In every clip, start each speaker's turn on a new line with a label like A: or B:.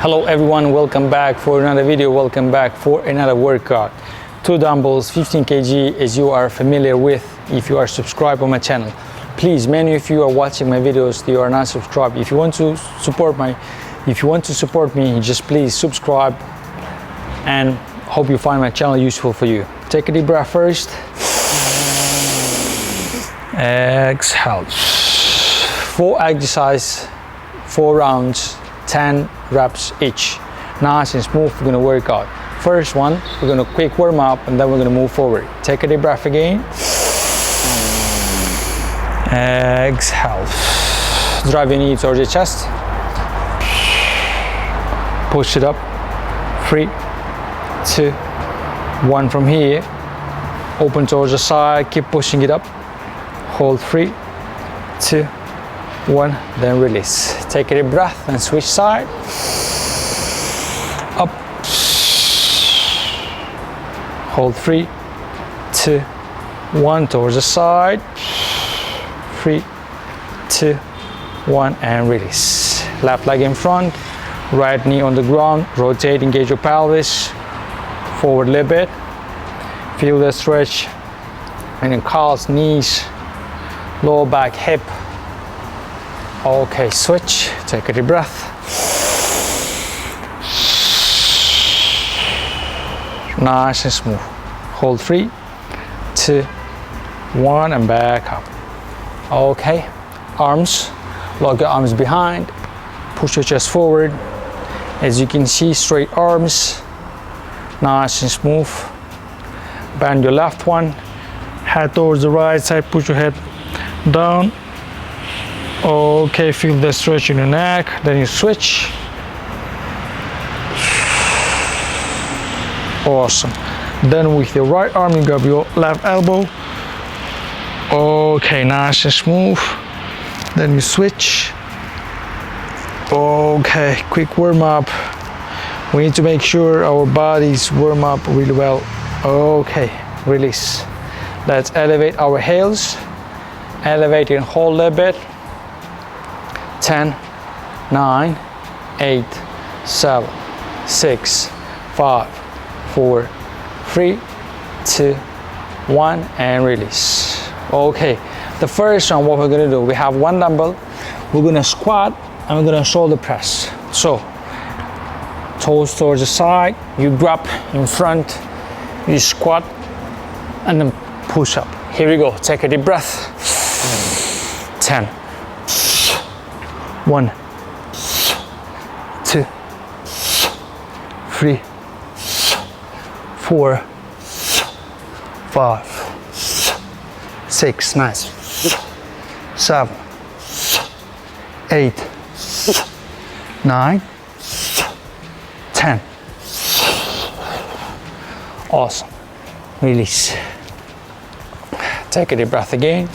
A: Hello everyone, welcome back for another video, welcome back for another workout. 2 dumbbells, 15 kg as you are familiar with if you are subscribed on my channel. Please, many of you are watching my videos, you are not subscribed. If you want to support me, just please subscribe and hope you find my channel useful for you. Take a deep breath first. Exhale. 4 exercises, 4 rounds, 10 reps each. Nice and smooth, we're gonna work out. First one, we're gonna quick warm up and then we're gonna move forward. Take a deep breath again. Exhale. Drive your knee towards your chest. Push it up. 3, 2, 1 from here. Open towards the side, keep pushing it up. Hold 3, 2, 1, then release. Take a deep breath and switch side. Up. Hold 3, 2, 1 towards the side. 3, 2, 1 and release. Left leg in front, right knee on the ground. Rotate, engage your pelvis. Forward a little bit. Feel the stretch in the calves, knees, lower back, hip. Okay, switch. Take a deep breath. Nice and smooth. Hold 3, 2, 1 and back up. Okay, arms. Lock your arms behind. Push your chest forward. As you can see, straight arms. Nice and smooth. Bend your left one. Head towards the right side. Push your head down. Okay, feel the stretch in your neck. Then you switch. Awesome. Then with your right arm, you grab your left elbow. Okay, nice and smooth. Then you switch. Okay, quick warm up. We need to make sure our bodies warm up really well. Okay, release. Let's elevate our heels. Elevate and hold a little bit. 10, 9, 8, 7, 6, 5, 4, 3, 2, 1 and release. Okay, the first one, what we're gonna do, we have 1 dumbbell, we're gonna squat and we're gonna shoulder press. So, toes towards the side, you grab in front, you squat and then push up. Here we go, take a deep breath. 10, 1, 2, 3, 4, 5, 6, nice, 7, 8, 9, 10. Awesome. Release. Take a deep breath again.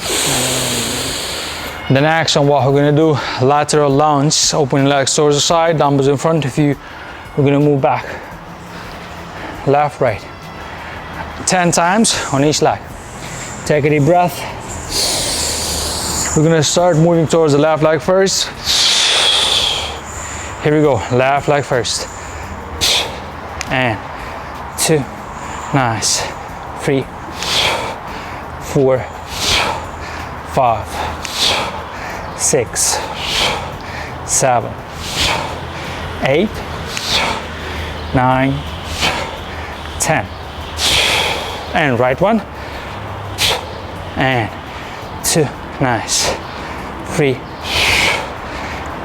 A: The next one, what we're gonna do, lateral lunge, open your legs towards the side, dumbbells in front of you. We're gonna move back, left, right, 10 times on each leg. Take a deep breath. We're gonna start moving towards the left leg first. Here we go, left leg first. And 2, nice, 3, 4, 5, 6, 7, 8, 9, 10. And right one. And 2, nice. 3,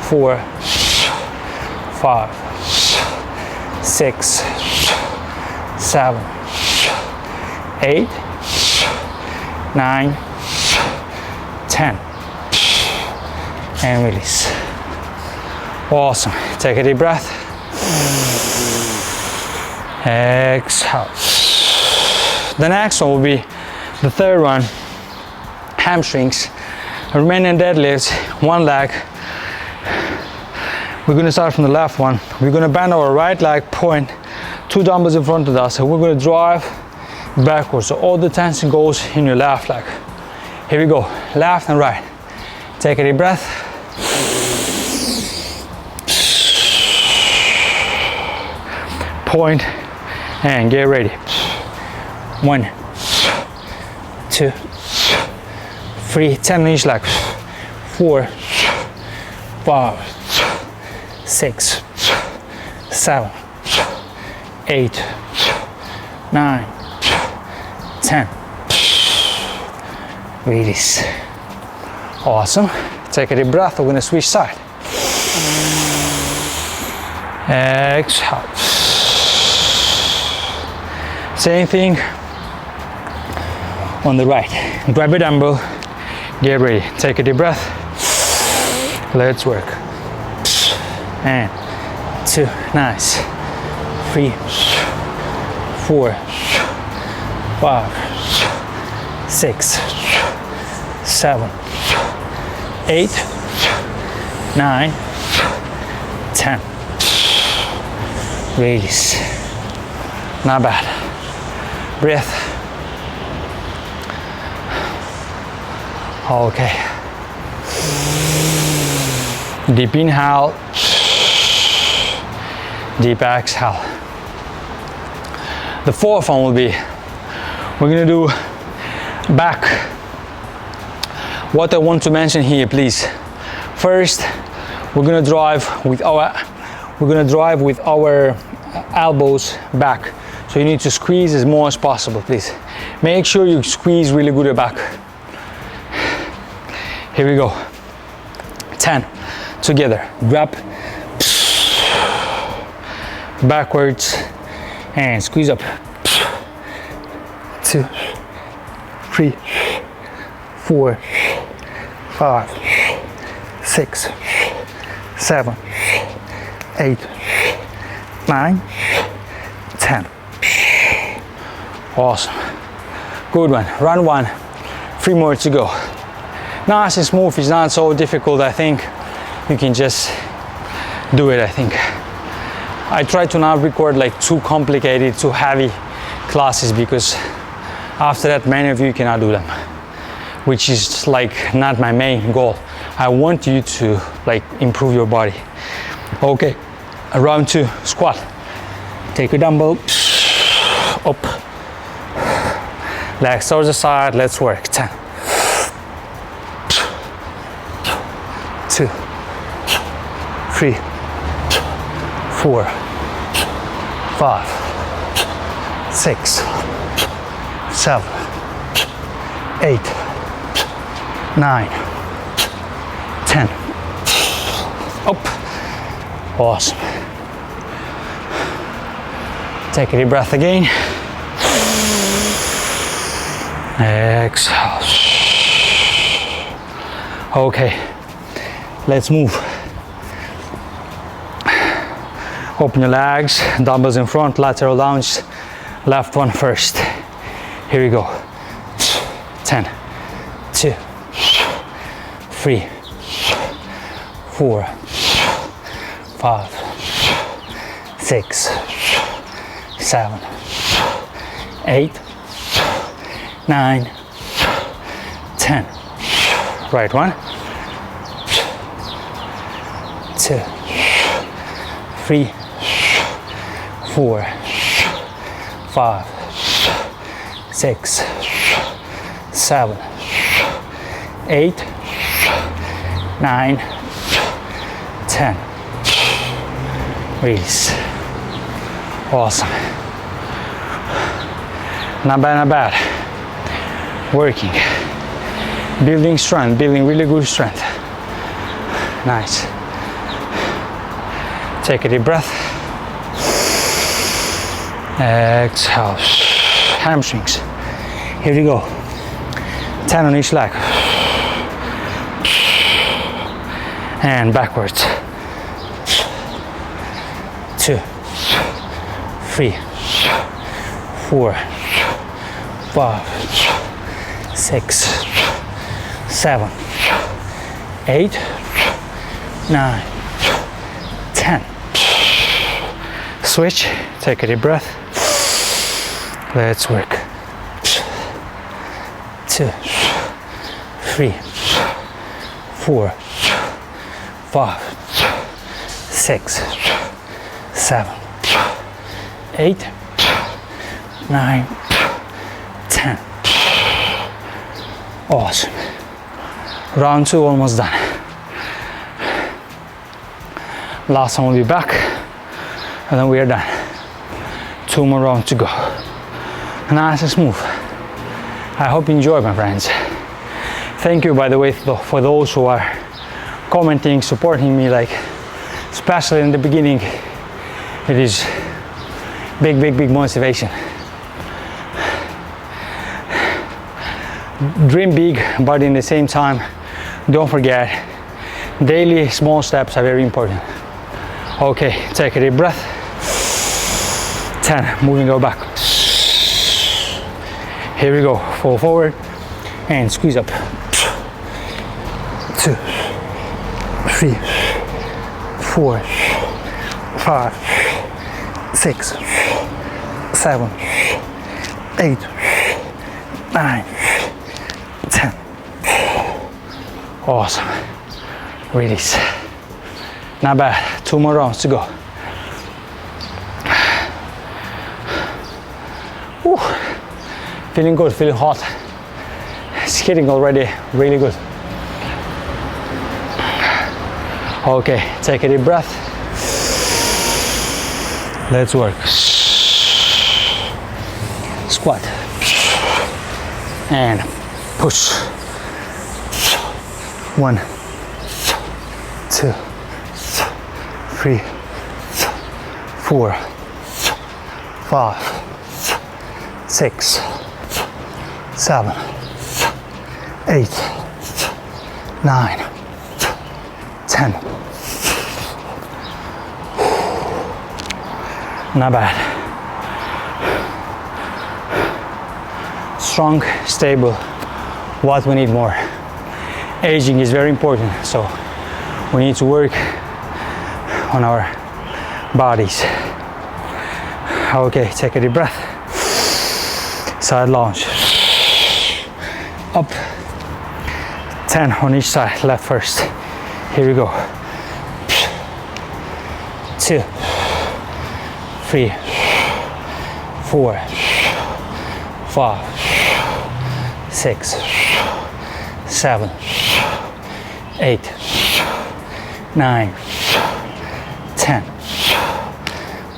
A: 4, 5, 6, 7, 8, 9, 10. And release. Awesome. Take a deep breath. Exhale. The next one will be the third one, hamstrings. Remaining deadlifts, 1 leg. We're gonna start from the left one. We're gonna bend our right leg, point 2 dumbbells in front of us, and we're gonna drive backwards. So all the tension goes in your left leg. Here we go, left and right. Take a deep breath. point, and get ready. 1, 2, 3, 10 on each leg. 4, 5, 6, 7, 8, 9, 10. Release. Awesome. Take a deep breath. We're gonna switch side. Exhale. Same thing on the right. Grab your dumbbell. Get ready. Take a deep breath. Let's work. And 2, nice. 3, 4, 5, 6, 7, 8, 9, 10. Release. Not bad. Breath. Okay. Deep inhale. Deep exhale. The fourth one will be, we're gonna do back. What I want to mention here, please. First, we're gonna drive with our elbows back. So you need to squeeze as more as possible, please. Make sure you squeeze really good back. Here we go. 10 together. Grab backwards and squeeze up. 2, 3, 4, 5, 6, 7, 8, 9, 10. Awesome. Good one. Run 1. 3 more to go. Nice and smooth. It's not so difficult. I think you can just do it. I think I try to not record like too complicated, too heavy classes, because after that many of you cannot do them, which is like not my main goal. I want you to like improve your body. Okay, round 2, squat. Take your dumbbell up, legs towards the side. Let's work. 10, 2, 3, 4, 5, 6, 7, 8, 9, 10. Up. Awesome. Take a deep breath again. Exhale. Okay, let's move. Open your legs, dumbbells in front, lateral lunge, left one first. Here we go. 10, 2, 3, 4, 5, 6, 7, 8, 9, 10. Right one. 2, 3, 4, 5, 6, 7, 8, 9, 10. Release. Awesome. Not bad, not bad. Working. Building strength, building really good strength. Nice. Take a deep breath. Exhale. Hamstrings. Here we go. 10 on each leg. And backwards. 2, 3, 4, 5, 6, 7, 8, 9, 10. Switch, take a deep breath. Let's work. 2, 3, 4, 5, 6, 7, 8, 9, 10. Awesome. Round 2 almost done. Last one will be back, and then we are done. 2 more rounds to go. Nice and smooth. I hope you enjoyed, my friends. Thank you, by the way, for those who are commenting, supporting me, like especially in the beginning. It is big motivation. Dream big, but in the same time, don't forget, daily small steps are very important. Okay, take a deep breath. 10, moving our back. Here we go, fall forward and squeeze up. 2, 3, 4, 5, 6, 7, 8, 9, 10. Awesome. Release. Not bad. 2 more rounds to go. Whew. Feeling good, feeling hot. It's getting already really good. Okay, take a deep breath. Let's work. Squat. And push. 1, 2, 3, 4, 5, 6, 7, 8, 9, 10. Not bad. Strong, stable. What we need more. Aging is very important, so we need to work on our bodies. Okay, take a deep breath. Side lunge. Up. 10 on each side, left first. Here we go. 2, 3, 4, 5, 6, 7, 8, 9, 10.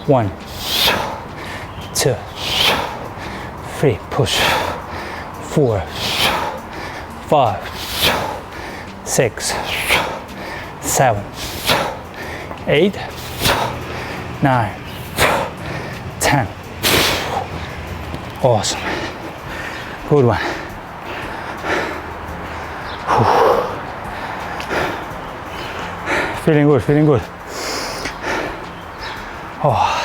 A: 1, 2, 3, push. 4, 5, 6, 7, 8, 9, 10. Awesome. Good one. Feeling good, feeling good. Oh.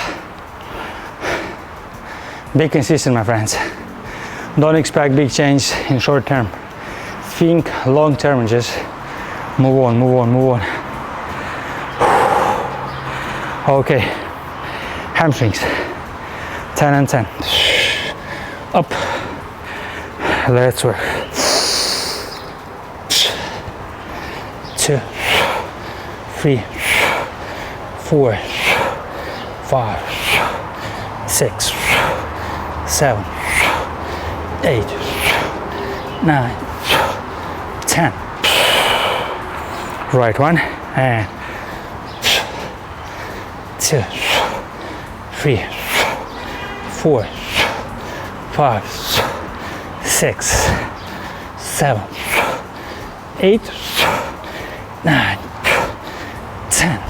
A: Be consistent, my friends. Don't expect big change in short term. Think long term and just move on, move on, move on. Okay. Hamstrings. 10 and 10. Up. Let's work. 2, 3, 4, 5, 6, 7, 8, 9, 10. Right one, and 2, 3, 4, 5, 6, 7, 8, 9, 10.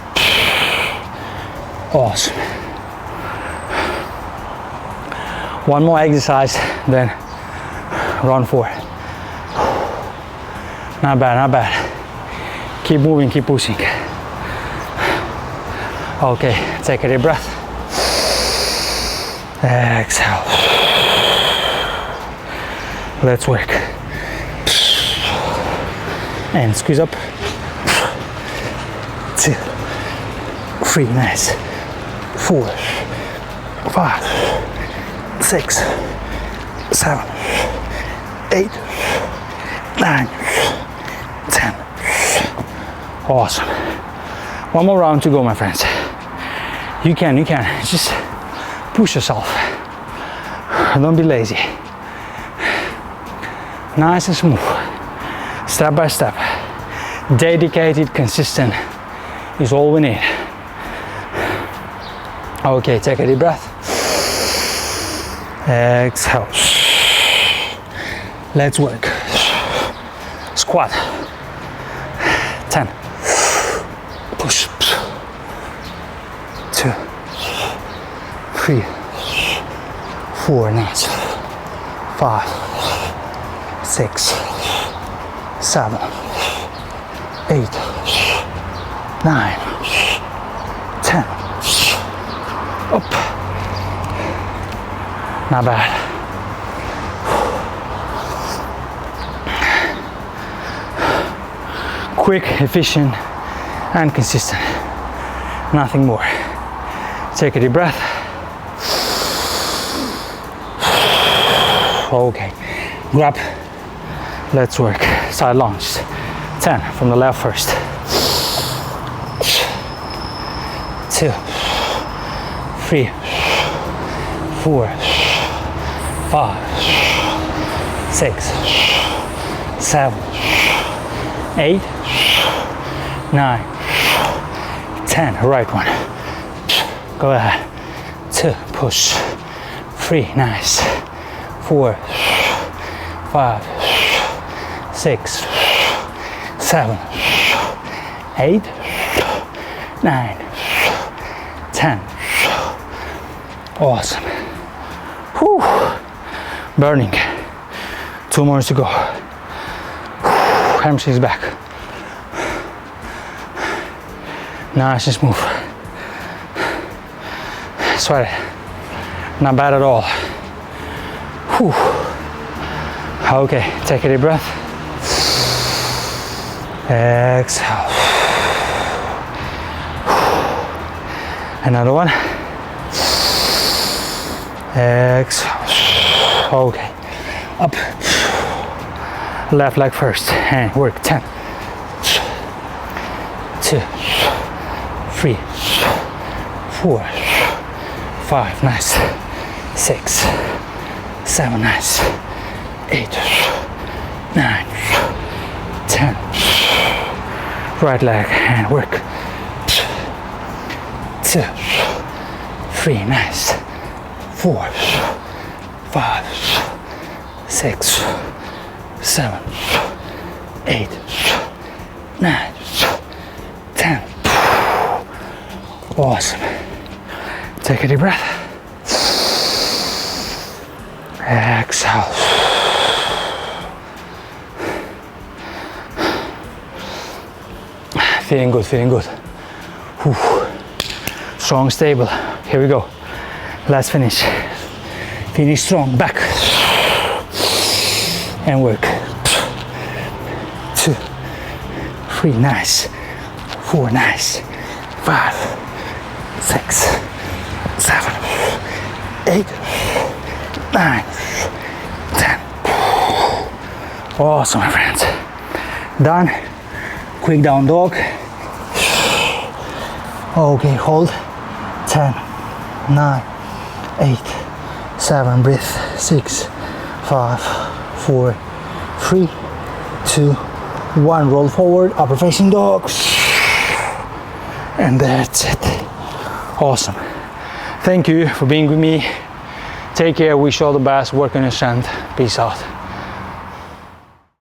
A: Awesome. One more exercise, then round 4. Not bad, not bad. Keep moving, keep pushing. Okay, take a deep breath. Exhale. Let's work. And squeeze up. 2, 3, nice. 4, 5, 6, 7, 8, 9, 10. Awesome. One more round to go, my friends. You can. Just Push yourself. Don't be lazy. Nice and smooth. Step by step. Dedicated, consistent is all we need. Okay, take a deep breath. Exhale. Let's work. Squat. 10. Push. 2, 3, 4, nice. 5, 6, 7, 8, 9, 10. Up. Not bad. Quick, efficient, and consistent. Nothing more. Take a deep breath. Okay. Grab. Let's work. Side lunges. 10 from the left first. 2, 3, 4, 5, 6, 7, 8, 9, 10. Right one. Go ahead. 2, push. 3, nice. 4, 5, 6, 7, 8, 9, 10. Awesome. Whew. Burning. 2 more to go. Hamstrings back. Nice and smooth. Sweat it. Not bad at all. Whew. Okay, take a deep breath. Exhale. Another one. Exhale. Okay. Up. Left leg first. And work. 10. 2, 3, 4, 5. Nice. 6, 7. Nice. 8, 9, 10. Right leg and work. 2, 3. Nice. 4, 5, 6, 7, 8, 9, 10. Awesome. Take a deep breath. Exhale. Feeling good, feeling good. Whew. Strong, stable. Here we go. Let's finish. Finish strong. Back. And work. 2, 3, nice. 4, nice. 5, 6, 7, 8, 9, 10. Awesome, my friends. Done. Quick down dog. Okay, hold. 10, 9, 8, 7, breathe. 6, 5, 4, 3, 2, 1. Roll forward, upper facing dog. And that's it. Awesome. Thank you for being with me. Take care, wish you all the best, work on your strength. Peace out.